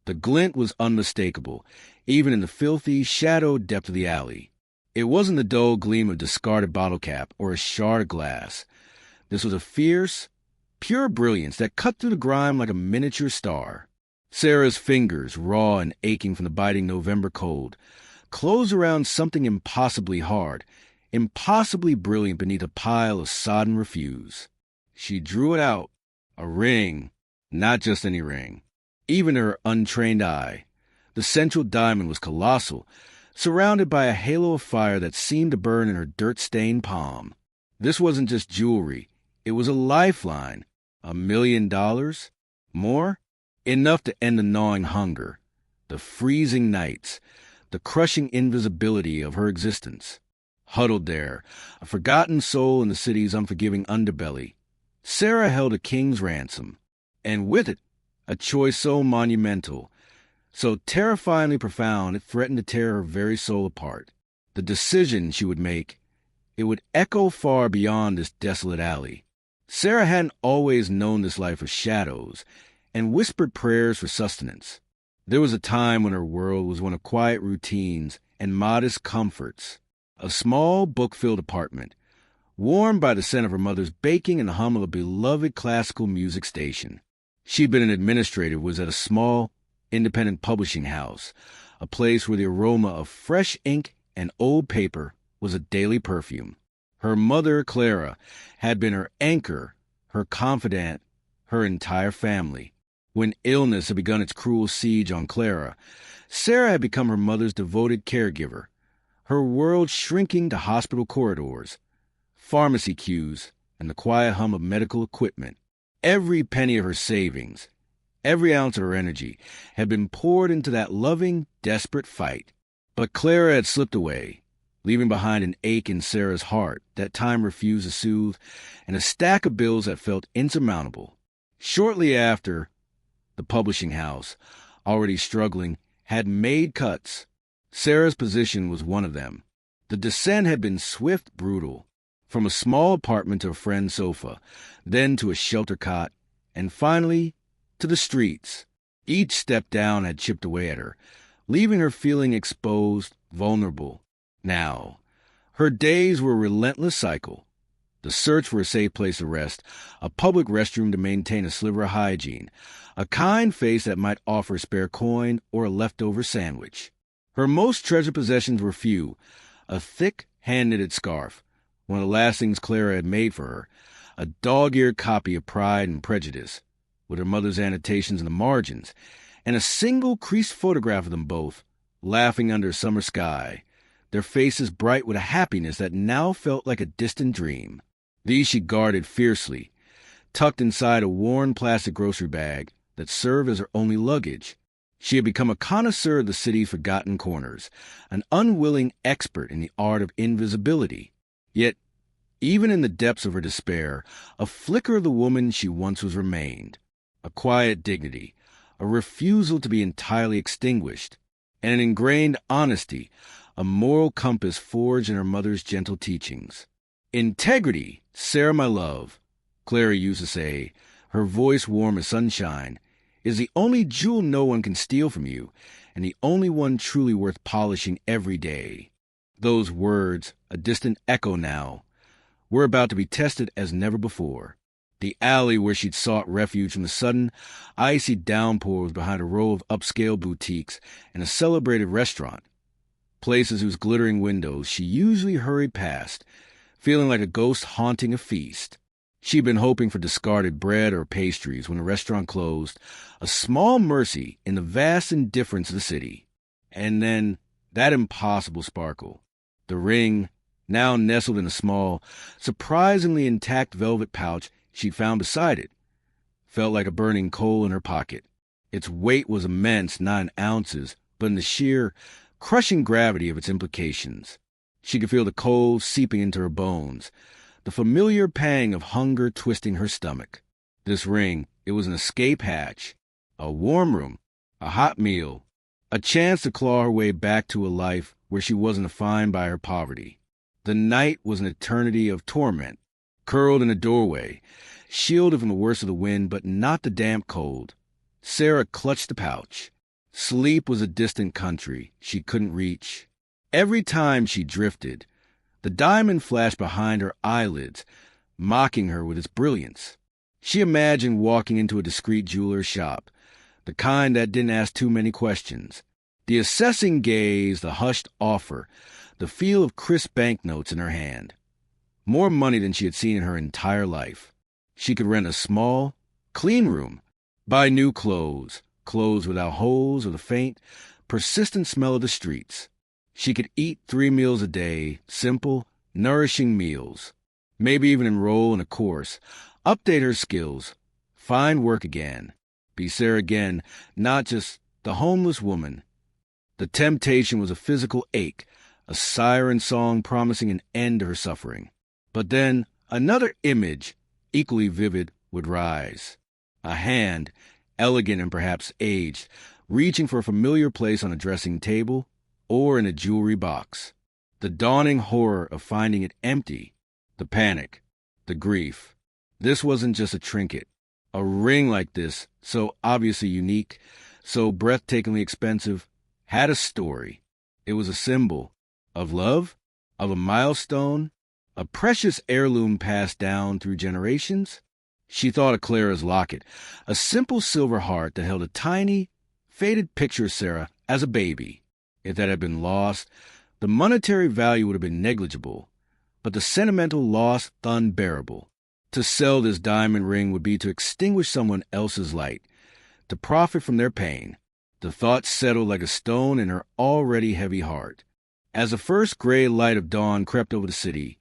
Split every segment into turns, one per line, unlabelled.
The glint was unmistakable, even in the filthy, shadowed depth of the alley. It wasn't the dull gleam of discarded bottle cap or a shard of glass. This was a fierce, pure brilliance that cut through the grime like a miniature star. Sarah's fingers, raw and aching from the biting November cold, closed around something impossibly hard, impossibly brilliant beneath a pile of sodden refuse. She drew it out. A ring. Not just any ring. Even her untrained eye. The central diamond was colossal, surrounded by a halo of fire that seemed to burn in her dirt-stained palm. This wasn't just jewelry. It was a lifeline. $1 million? More? Enough to end the gnawing hunger, the freezing nights, the crushing invisibility of her existence. Huddled there, a forgotten soul in the city's unforgiving underbelly, Sarah held a king's ransom, and with it, a choice so monumental, so terrifyingly profound it threatened to tear her very soul apart. The decision she would make, it would echo far beyond this desolate alley. Sarah hadn't always known this life of shadows and whispered prayers for sustenance. There was a time when her world was one of quiet routines and modest comforts. A small, book-filled apartment, warmed by the scent of her mother's baking and the hum of a beloved classical music station. She'd been an administrator, was at a small, independent publishing house, a place where the aroma of fresh ink and old paper was a daily perfume. Her mother, Clara, had been her anchor, her confidant, her entire family. When illness had begun its cruel siege on Clara, Sarah had become her mother's devoted caregiver, her world shrinking to hospital corridors, pharmacy queues, and the quiet hum of medical equipment. Every penny of her savings, every ounce of her energy, had been poured into that loving, desperate fight. But Clara had slipped away, leaving behind an ache in Sarah's heart that time refused to soothe, and a stack of bills that felt insurmountable. Shortly after, the publishing house, already struggling, had made cuts. Sarah's position was one of them. The descent had been swift, brutal. From a small apartment to a friend's sofa, then to a shelter cot, and finally to the streets. Each step down had chipped away at her, leaving her feeling exposed, vulnerable. Now, her days were a relentless cycle. The search for a safe place to rest, a public restroom to maintain a sliver of hygiene, a kind face that might offer a spare coin or a leftover sandwich. Her most treasured possessions were few: a thick, hand-knitted scarf, one of the last things Clara had made for her, a dog-eared copy of Pride and Prejudice, with her mother's annotations in the margins, and a single creased photograph of them both, laughing under a summer sky, their faces bright with a happiness that now felt like a distant dream. These she guarded fiercely, tucked inside a worn plastic grocery bag that served as her only luggage. She had become a connoisseur of the city's forgotten corners, an unwilling expert in the art of invisibility. Yet, even in the depths of her despair, a flicker of the woman she once was remained, a quiet dignity, a refusal to be entirely extinguished, and an ingrained honesty, a moral compass forged in her mother's gentle teachings. "Integrity, Sarah, my love," Clara used to say, her voice warm as sunshine, "is the only jewel no one can steal from you, and the only one truly worth polishing every day." Those words, a distant echo now, were about to be tested as never before. The alley where she'd sought refuge from the sudden, icy downpour was behind a row of upscale boutiques and a celebrated restaurant, places whose glittering windows she usually hurried past, feeling like a ghost haunting a feast. She'd been hoping for discarded bread or pastries when the restaurant closed, a small mercy in the vast indifference of the city. And then that impossible sparkle. The ring, now nestled in a small, surprisingly intact velvet pouch she'd found beside it, felt like a burning coal in her pocket. Its weight was immense, not in ounces, but in the sheer, crushing gravity of its implications. She could feel the cold seeping into her bones, the familiar pang of hunger twisting her stomach. This ring, it was an escape hatch, a warm room, a hot meal, a chance to claw her way back to a life where she wasn't defined by her poverty. The night was an eternity of torment. Curled in a doorway, shielded from the worst of the wind but not the damp cold, Sarah clutched the pouch. Sleep was a distant country she couldn't reach. Every time she drifted, the diamond flashed behind her eyelids, mocking her with its brilliance. She imagined walking into a discreet jeweler's shop, the kind that didn't ask too many questions. The assessing gaze, the hushed offer, the feel of crisp banknotes in her hand. More money than she had seen in her entire life. She could rent a small, clean room, buy new clothes without holes or the faint, persistent smell of the streets. She could eat 3 meals a day, simple, nourishing meals. Maybe even enroll in a course, update her skills, find work again, be Sarah again, not just the homeless woman. The temptation was a physical ache, a siren song promising an end to her suffering. But then another image, equally vivid, would rise. A hand, elegant and perhaps aged, reaching for a familiar place on a dressing table or in a jewelry box. The dawning horror of finding it empty, the panic, the grief. This wasn't just a trinket. A ring like this, so obviously unique, so breathtakingly expensive, had a story. It was a symbol of love, of a milestone, a precious heirloom passed down through generations. She thought of Clara's locket, a simple silver heart that held a tiny, faded picture of Sarah as a baby. If that had been lost, the monetary value would have been negligible, but the sentimental loss unbearable. To sell this diamond ring would be to extinguish someone else's light, to profit from their pain. The thought settled like a stone in her already heavy heart. As the first gray light of dawn crept over the city,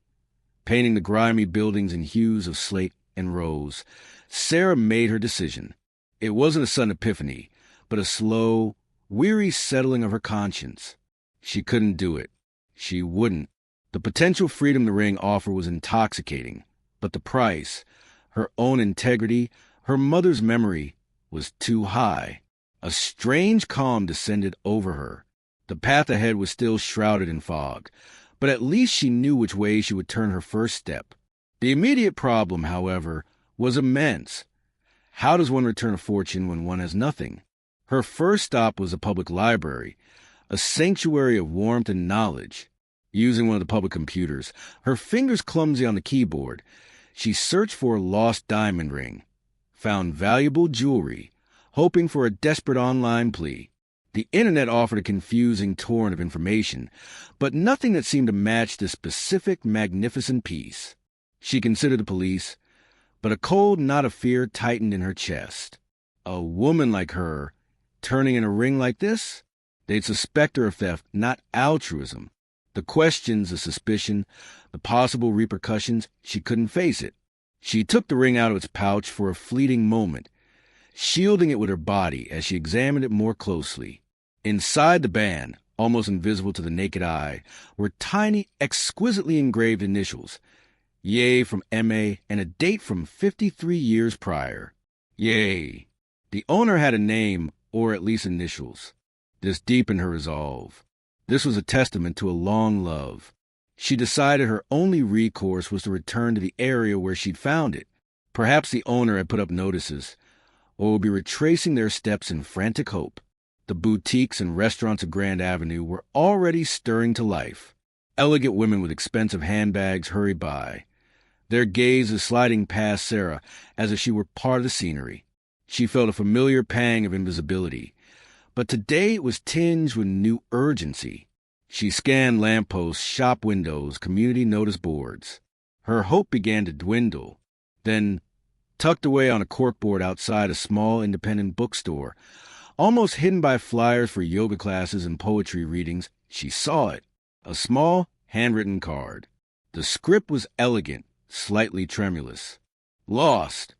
painting the grimy buildings in hues of slate and rose, Sarah made her decision. It wasn't a sudden epiphany, but a slow, weary settling of her conscience. She couldn't do it. She wouldn't. The potential freedom the ring offered was intoxicating, but the price, her own integrity, her mother's memory, was too high. A strange calm descended over her. The path ahead was still shrouded in fog, but at least she knew which way she would turn her first step. The immediate problem, however, was immense. How does one return a fortune when one has nothing? Her first stop was a public library, a sanctuary of warmth and knowledge. Using one of the public computers, her fingers clumsy on the keyboard, she searched for a lost diamond ring, found valuable jewelry, hoping for a desperate online plea. The internet offered a confusing torrent of information, but nothing that seemed to match this specific, magnificent piece. She considered the police, but a cold knot of fear tightened in her chest. A woman like her, turning in a ring like this? They'd suspect her of theft, not altruism. The questions, the suspicion, the possible repercussions, she couldn't face it. She took the ring out of its pouch for a fleeting moment, shielding it with her body as she examined it more closely. Inside the band, almost invisible to the naked eye, were tiny, exquisitely engraved initials. Yea from M.A. and a date from 53 years prior. Yea. The owner had a name, or at least initials. This deepened her resolve. This was a testament to a long love. She decided her only recourse was to return to the area where she'd found it. Perhaps the owner had put up notices, or would be retracing their steps in frantic hope. The boutiques and restaurants of Grand Avenue were already stirring to life. Elegant women with expensive handbags hurried by, their gazes sliding past Sarah as if she were part of the scenery. She felt a familiar pang of invisibility, but today it was tinged with new urgency. She scanned lampposts, shop windows, community notice boards. Her hope began to dwindle. Then, tucked away on a corkboard outside a small independent bookstore, almost hidden by flyers for yoga classes and poetry readings, she saw it. A small, handwritten card. The script was elegant, slightly tremulous. Lost.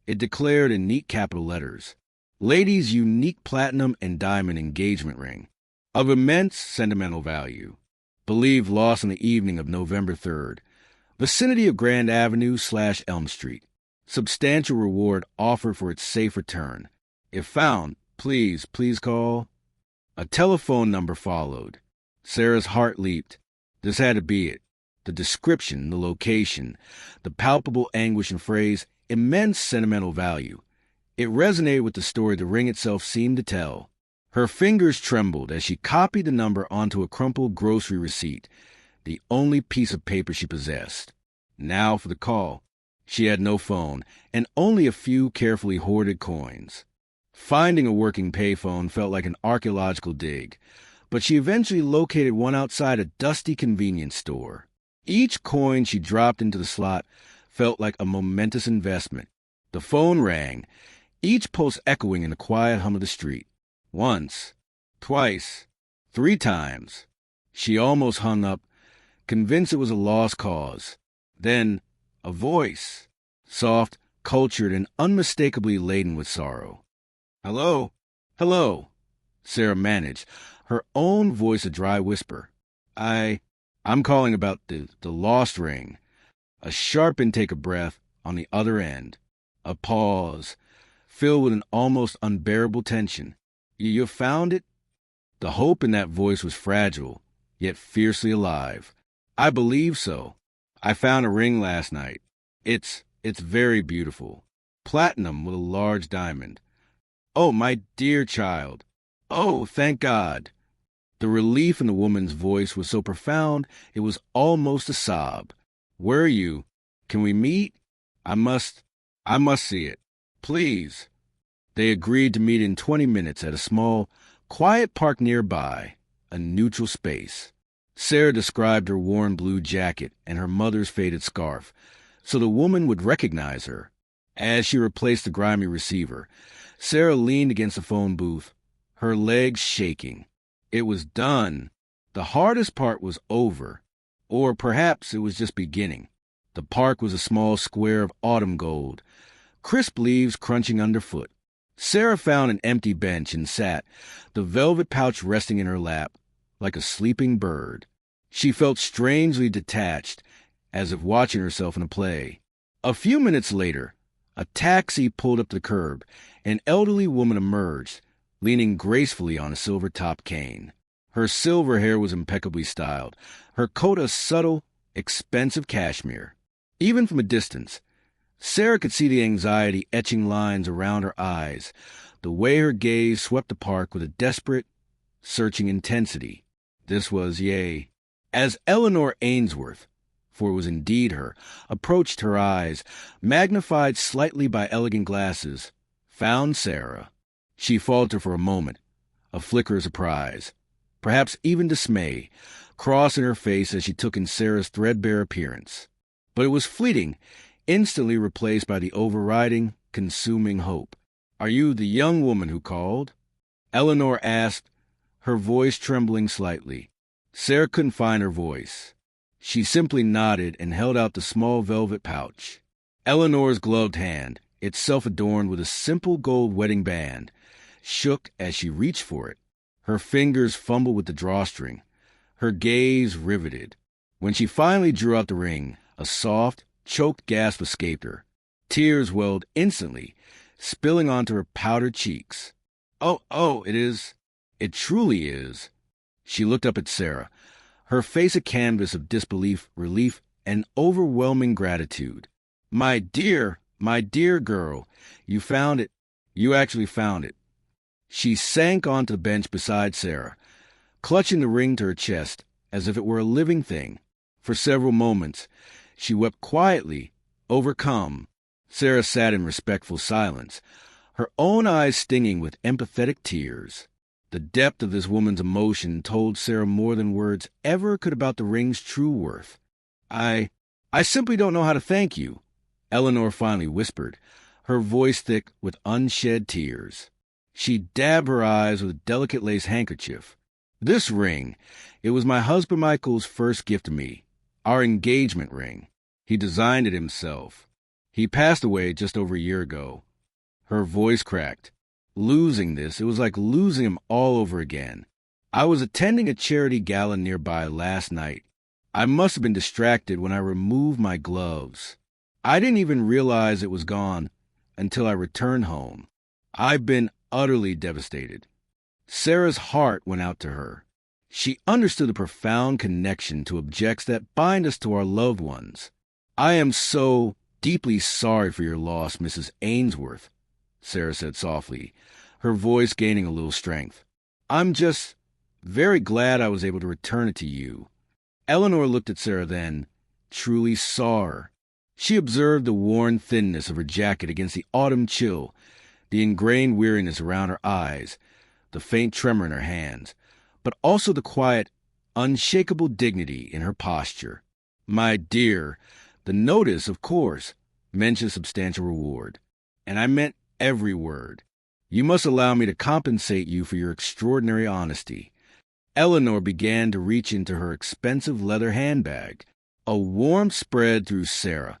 It declared in neat capital letters. Lady's unique platinum and diamond engagement ring. Of immense sentimental value. Believed lost on the evening of November 3rd. Vicinity of Grand Avenue / Elm Street. Substantial reward offered for its safe return. If found, please call. A telephone number followed. Sarah's heart leaped. This had to be it. The description, the location, the palpable anguish and phrase, immense sentimental value. It resonated with the story the ring itself seemed to tell. Her fingers trembled as she copied the number onto a crumpled grocery receipt, the only piece of paper she possessed. Now for the call. She had no phone, and only a few carefully hoarded coins. Finding a working payphone felt like an archaeological dig, but she eventually located one outside a dusty convenience store. Each coin she dropped into the slot felt like a momentous investment. The phone rang, each pulse echoing in the quiet hum of the street. Once, twice, 3 times. She almost hung up, convinced it was a lost cause. Then, a voice, soft, cultured, and unmistakably laden with sorrow. "Hello? Hello," Sarah managed, her own voice a dry whisper. I'm calling about the lost ring." A sharp intake of breath on the other end. A pause, filled with an almost unbearable tension. "You found it?" The hope in that voice was fragile, yet fiercely alive. "I believe so. I found a ring last night. It's very beautiful. Platinum with a large diamond." "Oh, my dear child. Oh, thank God." The relief in the woman's voice was so profound it was almost a sob. "Where are you? Can we meet? I must see it. Please." They agreed to meet in 20 minutes at a small, quiet park nearby, a neutral space. Sarah described her worn blue jacket and her mother's faded scarf, so the woman would recognize her. As she replaced the grimy receiver, Sarah leaned against the phone booth, her legs shaking. It was done. The hardest part was over. Or perhaps it was just beginning. The park was a small square of autumn gold, crisp leaves crunching underfoot. Sarah found an empty bench and sat, the velvet pouch resting in her lap, like a sleeping bird. She felt strangely detached, as if watching herself in a play. A few minutes later, a taxi pulled up to the curb. An elderly woman emerged, leaning gracefully on a silver-topped cane. Her silver hair was impeccably styled, her coat a subtle, expensive cashmere. Even from a distance, Sarah could see the anxiety etching lines around her eyes, the way her gaze swept the park with a desperate, searching intensity. This was, as Eleanor Ainsworth, for it was indeed her, approached her eyes, magnified slightly by elegant glasses, found Sarah. She faltered for a moment, a flicker of surprise, perhaps even dismay, crossing her face as she took in Sarah's threadbare appearance. But it was fleeting, instantly replaced by the overriding, consuming hope. "Are you the young woman who called?" Eleanor asked, her voice trembling slightly. Sarah couldn't find her voice. She simply nodded and held out the small velvet pouch. Eleanor's gloved hand, itself adorned with a simple gold wedding band, shook as she reached for it. Her fingers fumbled with the drawstring, her gaze riveted. When she finally drew out the ring, a soft, choked gasp escaped her. Tears welled instantly, spilling onto her powdered cheeks. Oh, it truly is." She looked up at Sarah, her face a canvas of disbelief, relief, and overwhelming gratitude. My dear girl, you found it. You actually found it." She sank onto the bench beside Sarah, clutching the ring to her chest as if it were a living thing. For several moments, she wept quietly, overcome. Sarah sat in respectful silence, her own eyes stinging with empathetic tears. The depth of this woman's emotion told Sarah more than words ever could about the ring's true worth. I simply don't know how to thank you," Eleanor finally whispered, her voice thick with unshed tears. She dabbed her eyes with a delicate lace handkerchief. "This ring, it was my husband Michael's first gift to me, our engagement ring. He designed it himself. He passed away just over a year ago." Her voice cracked. Losing this, it was like losing him all over again. "I was attending a charity gala nearby last night. I must have been distracted when I removed my gloves. I didn't even realize it was gone until I returned home. I've been utterly devastated." Sarah's heart went out to her. She understood the profound connection to objects that bind us to our loved ones. "I am so deeply sorry for your loss, Mrs. Ainsworth," Sarah said softly, her voice gaining a little strength. I'm just very glad I was able to return it to you. Eleanor looked at Sarah then, truly saw her. She observed the worn thinness of her jacket against the autumn chill, the ingrained weariness around her eyes, the faint tremor in her hands, but also the quiet, unshakable dignity in her posture. My dear, the notice, of course, mentioned substantial reward, and I meant every word. You must allow me to compensate you for your extraordinary honesty. Eleanor began to reach into her expensive leather handbag. A warmth spread through Sarah,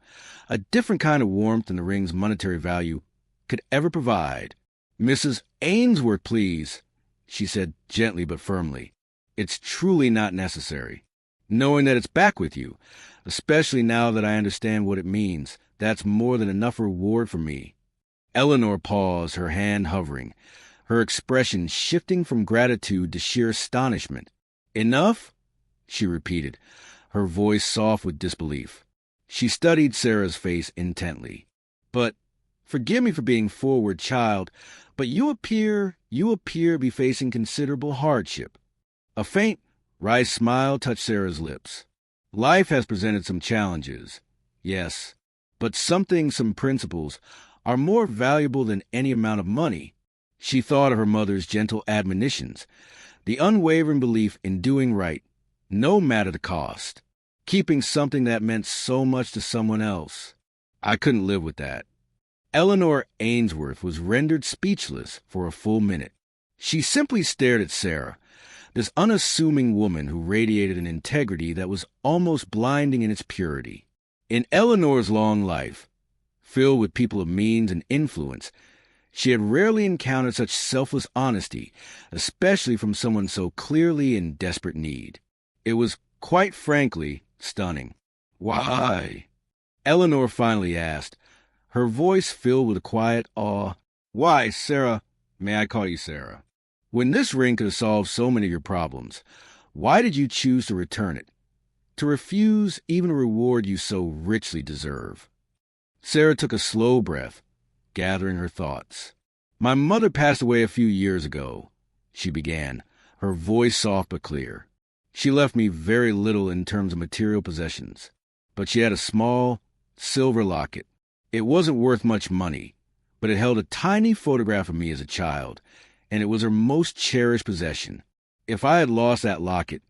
a different kind of warmth than the ring's monetary value could ever provide. Mrs. Ainsworth, please, she said gently but firmly. It's truly not necessary. Knowing that it's back with you, especially now that I understand what it means, that's more than enough reward for me. Eleanor paused, her hand hovering, her expression shifting from gratitude to sheer astonishment. Enough? She repeated, her voice soft with disbelief. She studied Sarah's face intently. But, forgive me for being forward, child, but you appear to be facing considerable hardship. A faint, wry smile touched Sarah's lips. Life has presented some challenges, yes, but some principles, are more valuable than any amount of money. She thought of her mother's gentle admonitions, the unwavering belief in doing right, no matter the cost, keeping something that meant so much to someone else. I couldn't live with that. Eleanor Ainsworth was rendered speechless for a full minute. She simply stared at Sarah, this unassuming woman who radiated an integrity that was almost blinding in its purity. In Eleanor's long life, filled with people of means and influence, she had rarely encountered such selfless honesty, especially from someone so clearly in desperate need. It was, quite frankly, stunning. Why? Eleanor finally asked, her voice filled with a quiet awe. Why, Sarah, may I call you Sarah? When this ring could have solved so many of your problems, why did you choose to return it? To refuse even a reward you so richly deserve? Sarah took a slow breath, gathering her thoughts. My mother passed away a few years ago, she began, her voice soft but clear. She left me very little in terms of material possessions, but she had a small, silver locket. It wasn't worth much money, but it held a tiny photograph of me as a child, and it was her most cherished possession. If I had lost that locket,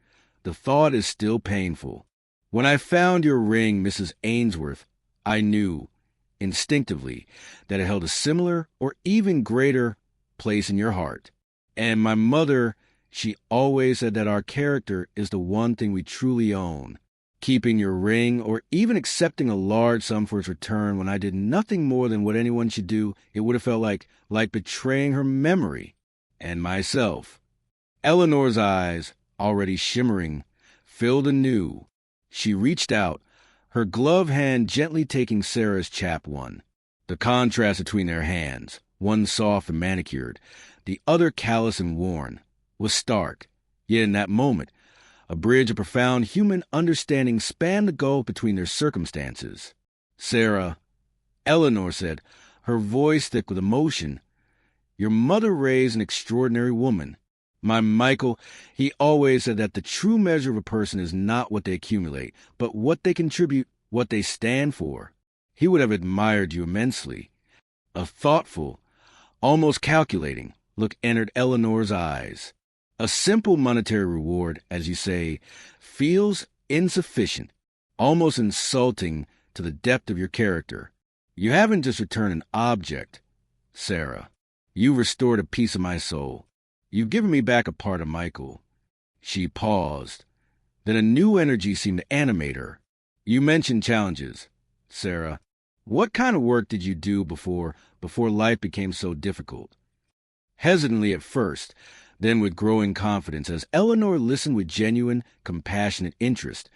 the thought is still painful. When I found your ring, Mrs. Ainsworth, I knew, instinctively, that it held a similar or even greater place in your heart. And my mother, she always said that our character is the one thing we truly own. Keeping your ring or even accepting a large sum for its return when I did nothing more than what anyone should do, it would have felt like betraying her memory and myself. Eleanor's eyes, already shimmering, filled anew. She reached out, her gloved hand gently taking Sarah's chapped one. The contrast between their hands, one soft and manicured, the other callous and worn, was stark. Yet in that moment, a bridge of profound human understanding spanned the gulf between their circumstances. Sarah, Eleanor said, her voice thick with emotion, your mother raised an extraordinary woman. My Michael, he always said that the true measure of a person is not what they accumulate, but what they contribute, what they stand for. He would have admired you immensely. A thoughtful, almost calculating look entered Eleanor's eyes. A simple monetary reward, as you say, feels insufficient, almost insulting to the depth of your character. You haven't just returned an object, Sarah. You've restored a piece of my soul. You've given me back a part of Michael. She paused. Then a new energy seemed to animate her. You mentioned challenges, Sarah. What kind of work did you do before life became so difficult? Hesitantly at first, then with growing confidence, as Eleanor listened with genuine, compassionate interest,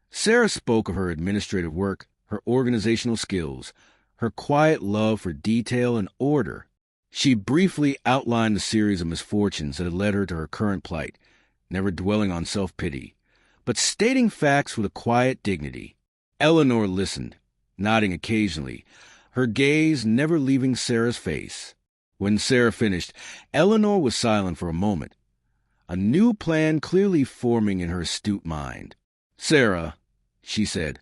Sarah spoke of her administrative work, her organizational skills, her quiet love for detail and order. She briefly outlined the series of misfortunes that had led her to her current plight, never dwelling on self-pity, but stating facts with a quiet dignity. Eleanor listened, nodding occasionally, her gaze never leaving Sarah's face. When Sarah finished, Eleanor was silent for a moment, a new plan clearly forming in her astute mind. "Sarah," she said,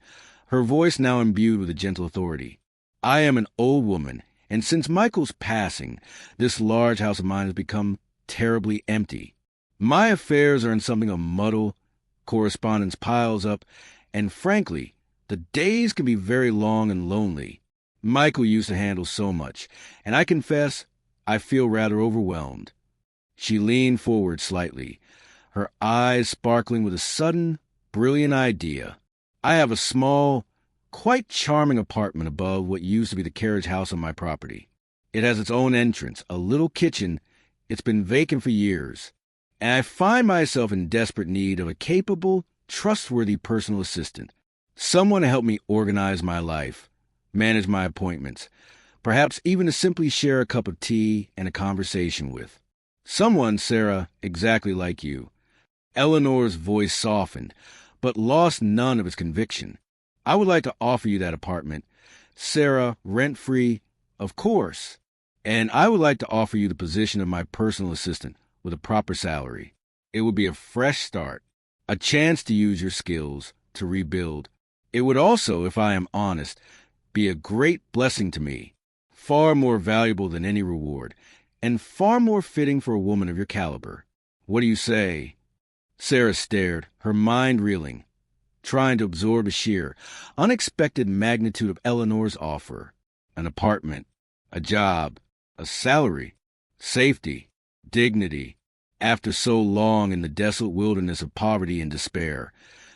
her voice now imbued with a gentle authority, "I am an old woman, and since Michael's passing, this large house of mine has become terribly empty. My affairs are in something of a muddle, correspondence piles up, and frankly, the days can be very long and lonely. Michael used to handle so much, and I confess I feel rather overwhelmed." She leaned forward slightly, her eyes sparkling with a sudden, brilliant idea. "I have a small, quite charming apartment above what used to be the carriage house on my property. It has its own entrance, a little kitchen. It's been vacant for years, and I find myself in desperate need of a capable, trustworthy personal assistant, someone to help me organize my life, manage my appointments, perhaps even to simply share a cup of tea and a conversation with. Someone, Sarah, exactly like you." Eleanor's voice softened, but lost none of its conviction. "I would like to offer you that apartment, Sarah, rent-free, of course. And I would like to offer you the position of my personal assistant with a proper salary. It would be a fresh start, a chance to use your skills, to rebuild. It would also, if I am honest, be a great blessing to me, far more valuable than any reward, and far more fitting for a woman of your caliber. What do you say?" Sarah stared, her mind reeling, trying to absorb the sheer, unexpected magnitude of Eleanor's offer. An apartment, a job, a salary, safety, dignity. After so long in the desolate wilderness of poverty and despair,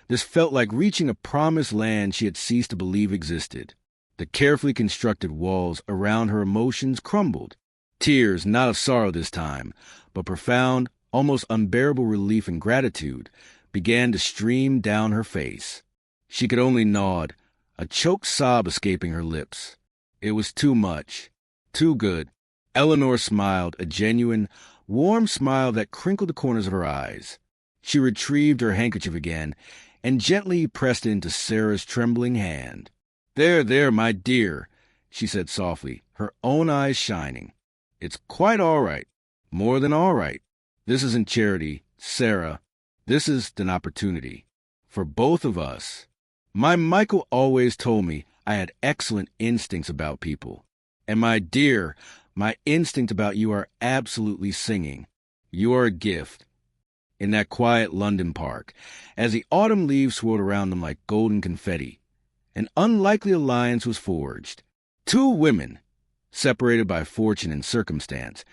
this felt like reaching a promised land she had ceased to believe existed. The carefully constructed walls around her emotions crumbled. Tears, not of sorrow this time, but profound, almost unbearable relief and gratitude, began to stream down her face. She could only nod, a choked sob escaping her lips. It was too much, too good. Eleanor smiled, a genuine, warm smile that crinkled the corners of her eyes. She retrieved her handkerchief again and gently pressed it into Sarah's trembling hand. There, my dear," she said softly, her own eyes shining. "It's quite all right, more than all right. This isn't charity, Sarah. This is an opportunity. For both of us. My Michael always told me I had excellent instincts about people. And my dear, my instinct about you are absolutely singing. You are a gift." In that quiet London park, as the autumn leaves swirled around them like golden confetti, an unlikely alliance was forged. Two women, separated by fortune and circumstance,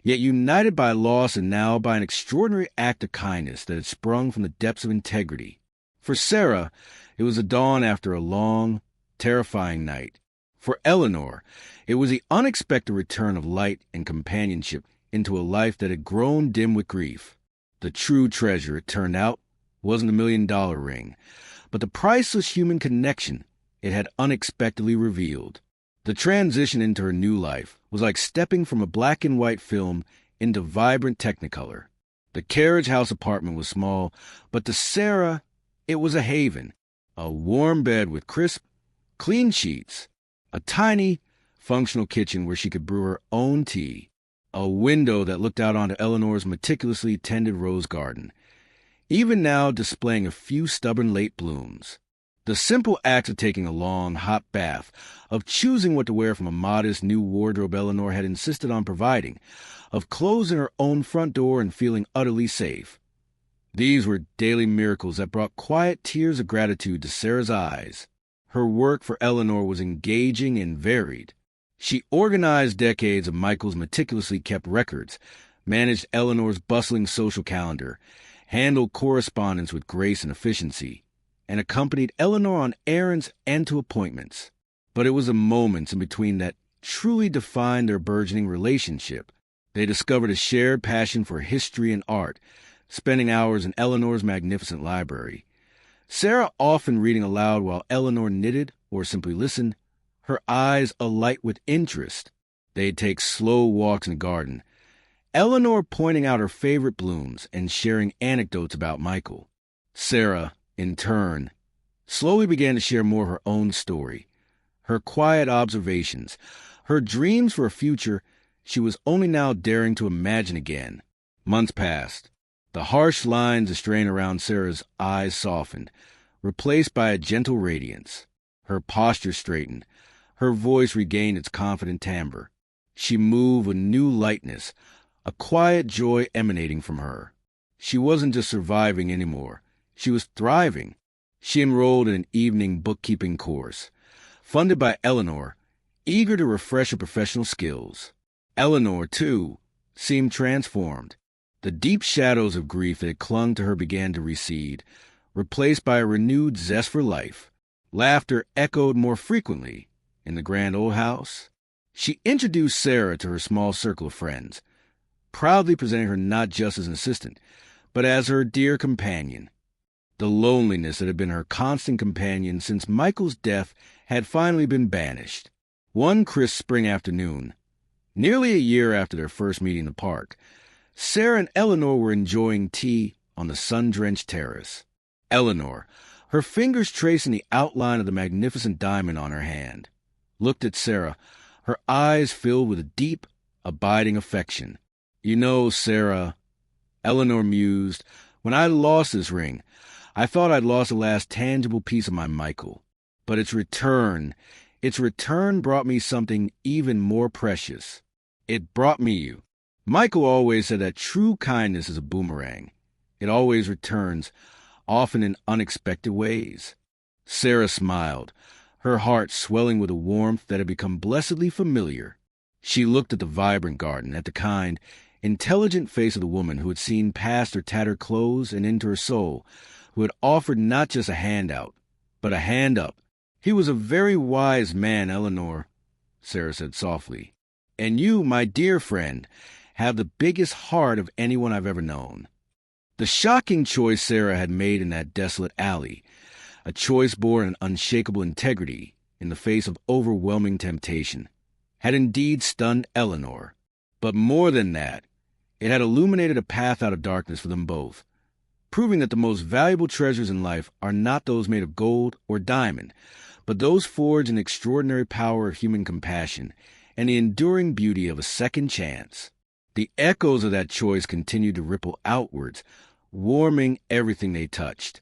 yet united by loss and now by an extraordinary act of kindness that had sprung from the depths of integrity. For Sarah, it was the dawn after a long, terrifying night. For Eleanor, it was the unexpected return of light and companionship into a life that had grown dim with grief. The true treasure, it turned out, wasn't a $1 million ring, but the priceless human connection it had unexpectedly revealed. The transition into her new life was like stepping from a black and white film into vibrant technicolor. The carriage house apartment was small, but to Sarah, it was a haven. A warm bed with crisp, clean sheets, a tiny, functional kitchen where she could brew her own tea, a window that looked out onto Eleanor's meticulously tended rose garden, even now displaying a few stubborn late blooms. The simple act of taking a long, hot bath, of choosing what to wear from a modest new wardrobe Eleanor had insisted on providing, of closing her own front door and feeling utterly safe. These were daily miracles that brought quiet tears of gratitude to Sarah's eyes. Her work for Eleanor was engaging and varied. She organized decades of Michael's meticulously kept records, managed Eleanor's bustling social calendar, handled correspondence with grace and efficiency, and accompanied Eleanor on errands and to appointments. But it was the moments in between that truly defined their burgeoning relationship. They discovered a shared passion for history and art, spending hours in Eleanor's magnificent library. Sarah often reading aloud while Eleanor knitted or simply listened, her eyes alight with interest. They'd take slow walks in the garden, Eleanor pointing out her favorite blooms and sharing anecdotes about Michael. Sarah, in turn, slowly began to share more of her own story, her quiet observations, her dreams for a future she was only now daring to imagine again. Months passed. The harsh lines of strain around Sarah's eyes softened, replaced by a gentle radiance. Her posture straightened. Her voice regained its confident timbre. She moved with new lightness, a quiet joy emanating from her. She wasn't just surviving anymore. She was thriving. She enrolled in an evening bookkeeping course, funded by Eleanor, eager to refresh her professional skills. Eleanor, too, seemed transformed. The deep shadows of grief that had clung to her began to recede, replaced by a renewed zest for life. Laughter echoed more frequently in the grand old house. She introduced Sarah to her small circle of friends, proudly presenting her not just as an assistant, but as her dear companion. The loneliness that had been her constant companion since Michael's death had finally been banished. One crisp spring afternoon, nearly a year after their first meeting in the park, Sarah and Eleanor were enjoying tea on the sun-drenched terrace. Eleanor, her fingers tracing the outline of the magnificent diamond on her hand, looked at Sarah, her eyes filled with a deep, abiding affection. "You know, Sarah," Eleanor mused, "when I lost this ring, I thought I'd lost the last tangible piece of my Michael. But its return brought me something even more precious. It brought me you. Michael always said that true kindness is a boomerang. It always returns, often in unexpected ways." Sarah smiled, her heart swelling with a warmth that had become blessedly familiar. She looked at the vibrant garden, at the kind, intelligent face of the woman who had seen past her tattered clothes and into her soul, who had offered not just a hand out, but a hand up. "He was a very wise man, Eleanor," Sarah said softly. "And you, my dear friend, have the biggest heart of anyone I've ever known." The shocking choice Sarah had made in that desolate alley, a choice born in unshakable integrity in the face of overwhelming temptation, had indeed stunned Eleanor. But more than that, it had illuminated a path out of darkness for them both, proving that the most valuable treasures in life are not those made of gold or diamond, but those forged in the extraordinary power of human compassion and the enduring beauty of a second chance. The echoes of that choice continued to ripple outwards, warming everything they touched.